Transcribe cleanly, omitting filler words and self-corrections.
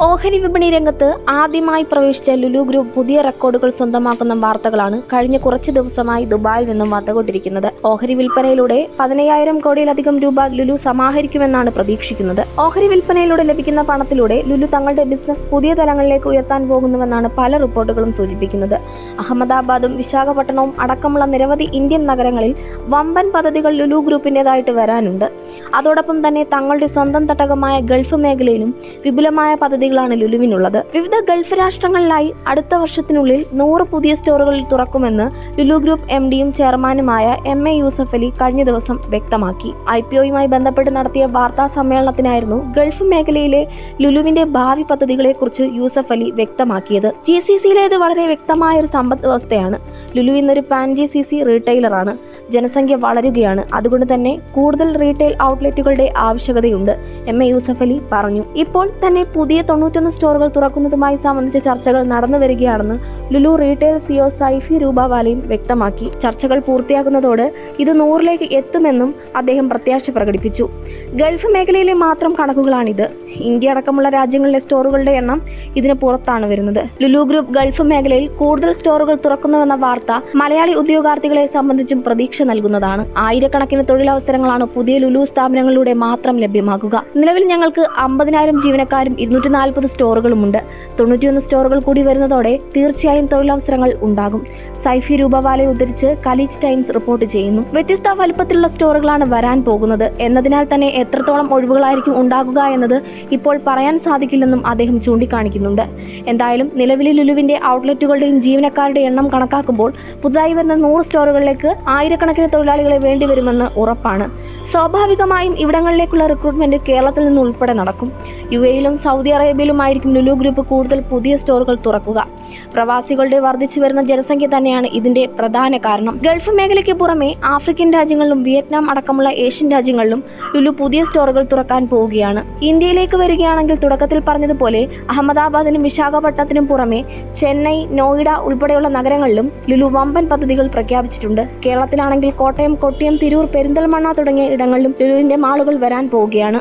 ഓഹരി വിപണി രംഗത്ത് ആദ്യമായി പ്രവേശിച്ച ലുലു ഗ്രൂപ്പ് പുതിയ റെക്കോർഡുകൾ സ്വന്തമാക്കുന്ന വാർത്തകളാണ് കഴിഞ്ഞ കുറച്ച് ദിവസമായി ദുബായിൽ നിന്നും വന്നുകൊണ്ടിരിക്കുന്നത്. ഓഹരി വിൽപ്പനയിലൂടെ 15,000 കോടിയിലധികം രൂപ ലുലു സമാഹരിക്കുമെന്നാണ് പ്രതീക്ഷിക്കുന്നത്. ഓഹരി വിൽപ്പനയിലൂടെ ലഭിക്കുന്ന പണത്തിലൂടെ ലുലു തങ്ങളുടെ ബിസിനസ് പുതിയ തലങ്ങളിലേക്ക് ഉയർത്താൻ പോകുന്നുവെന്നാണ് പല റിപ്പോർട്ടുകളും സൂചിപ്പിക്കുന്നത്. അഹമ്മദാബാദും വിശാഖപട്ടണവും അടക്കമുള്ള നിരവധി ഇന്ത്യൻ നഗരങ്ങളിൽ വമ്പൻ പദ്ധതികൾ ലുലു ഗ്രൂപ്പിൻ്റെതായിട്ട് വരാനുണ്ട്. അതോടൊപ്പം തന്നെ തങ്ങളുടെ സ്വന്തം തട്ടകമായ ഗൾഫ് മേഖലയിലും വിപുലമായ പദ്ധതികളാണ് ലുലുവിനുള്ളത്. വിവിധ ഗൾഫ് രാഷ്ട്രങ്ങളിലായി അടുത്ത വർഷത്തിനുള്ളിൽ 100 പുതിയ സ്റ്റോറുകൾ തുറക്കുമെന്ന് ലുലു ഗ്രൂപ്പ് MDയും ചെയർമാനുമായ MA യൂസഫ് അലി കഴിഞ്ഞ ദിവസം വ്യക്തമാക്കി. IPOയുമായി ബന്ധപ്പെട്ട് നടത്തിയ വാർത്താ സമ്മേളനത്തിനായിരുന്നു ഗൾഫ് മേഖലയിലെ ലുലുവിന്റെ ഭാവി പദ്ധതികളെക്കുറിച്ച് യൂസഫ് അലി വ്യക്തമാക്കിയത്. GCCയിലേത് വളരെ വ്യക്തമായ ഒരു സമ്പദ് വ്യവസ്ഥയാണ്. ലുലു ഇന്നൊരു പാൻ GCC റീറ്റെയിലറാണ്. ജനസംഖ്യ വളരുകയാണ്. അതുകൊണ്ട് തന്നെ കൂടുതൽ റീറ്റെയിൽ ഔട്ട്ലെറ്റുകളുടെ ആവശ്യകതയുണ്ട്, MA യൂസഫ് അലി പറഞ്ഞു. ഇപ്പോൾ തന്നെ പുതിയ 91 സ്റ്റോറുകൾ തുറക്കുന്നതുമായി സംബന്ധിച്ച ചർച്ചകൾ നടന്നു വരികയാണെന്ന് ലുലു റീറ്റെയിൽ CEO സൈഫി രൂപവാലയും വ്യക്തമാക്കി. ചർച്ചകൾ പൂർത്തിയാകുന്നതോടെ ഇത് 100ലേക്ക് എത്തുമെന്നും അദ്ദേഹം പ്രത്യാശ പ്രകടിപ്പിച്ചു. ഗൾഫ് മേഖലയിലെ മാത്രം കണക്കുകളാണിത്. ഇന്ത്യ അടക്കമുള്ള രാജ്യങ്ങളിലെ സ്റ്റോറുകളുടെ എണ്ണം ഇതിന് പുറത്താണ് വരുന്നത്. ലുലു ഗ്രൂപ്പ് ഗൾഫ് മേഖലയിൽ കൂടുതൽ സ്റ്റോറുകൾ തുറക്കുന്നുവെന്ന വാർത്ത മലയാളി ഉദ്യോഗാർത്ഥികളെ സംബന്ധിച്ചും പ്രതീക്ഷ നൽകുന്നതാണ്. ആയിരക്കണക്കിന് തൊഴിലവസരങ്ങളാണ് പുതിയ ലുലു സ്ഥാപനങ്ങളിലൂടെ മാത്രം ലഭ്യമാകുക. നിലവിൽ ഞങ്ങൾക്ക് 50,000 ജീവനക്കാരും 240 സ്റ്റോറുകളുമുണ്ട്. 91 സ്റ്റോറുകൾ കൂടി വരുന്നതോടെ തീർച്ചയായും തൊഴിലവസരങ്ങൾ ഉണ്ടാകും. സൈഫി രൂപവാലയെ ഉദ്ധരിച്ച് ഖലീജ് ടൈംസ് റിപ്പോർട്ട് ചെയ്യുന്നു. വ്യത്യസ്ത വലുപ്പത്തിലുള്ള സ്റ്റോറുകളാണ് വരാൻ പോകുന്നത് എന്നതിനാൽ തന്നെ എത്രത്തോളം ഒഴിവുകളായിരിക്കും ഉണ്ടാകുക എന്നത് ഇപ്പോൾ പറയാൻ സാധിക്കില്ലെന്നും അദ്ദേഹം ചൂണ്ടിക്കാണിക്കുന്നുണ്ട്. എന്തായാലും നിലവിലെ ലുലുവിന്റെ ഔട്ട്ലെറ്റുകളുടെയും ജീവനക്കാരുടെ എണ്ണം കണക്കാക്കുമ്പോൾ പുതുതായി വരുന്ന 100 സ്റ്റോറുകളിലേക്ക് ആയിരക്കണക്കിന് തൊഴിലാളികളെ വേണ്ടിവരുമെന്ന് ഉറപ്പാണ്. സ്വാഭാവികമായും ഇവിടങ്ങളിലേക്കുള്ള റിക്രൂട്ട്മെന്റ് കേരളത്തിൽ നിന്ന് ഉൾപ്പെടെ നടക്കും. UAEയിലും സൗദി അറേബ്യയിലുമായിരിക്കും ലുലു ഗ്രൂപ്പ് കൂടുതൽ പുതിയ സ്റ്റോറുകൾ തുറക്കുക. പ്രവാസികളുടെ വർദ്ധിച്ചു വരുന്ന ജനസംഖ്യ തന്നെയാണ് ഇതിന്റെ പ്രധാന കാരണം. ഗൾഫ് മേഖലയ്ക്ക് പുറമെ ആഫ്രിക്കൻ രാജ്യങ്ങളിലും വിയറ്റ്നാം അടക്കമുള്ള ഏഷ്യൻ രാജ്യങ്ങളിലും ലുലു പുതിയ സ്റ്റോറുകൾ തുറക്കാൻ പോവുകയാണ്. ഇന്ത്യയിലേക്ക് വരികയാണെങ്കിൽ തുടക്കത്തിൽ പറഞ്ഞതുപോലെ അഹമ്മദാബാദിനും വിശാഖപട്ടണത്തിനും പുറമെ ചെന്നൈ, നോയിഡ ഉൾപ്പെടെയുള്ള നഗരങ്ങളിലും ലുലു വമ്പൻ പദ്ധതികൾ പ്രഖ്യാപിച്ചിട്ടുണ്ട്. കേരളത്തിലാണെങ്കിൽ കോട്ടയം, കൊട്ടിയം, തിരൂർ, പെരിന്തൽമണ്ണ തുടങ്ങിയ ഇടങ്ങളിലും ലുലുവിന്റെ മാളുകൾ വരാൻ പോവുകയാണ്.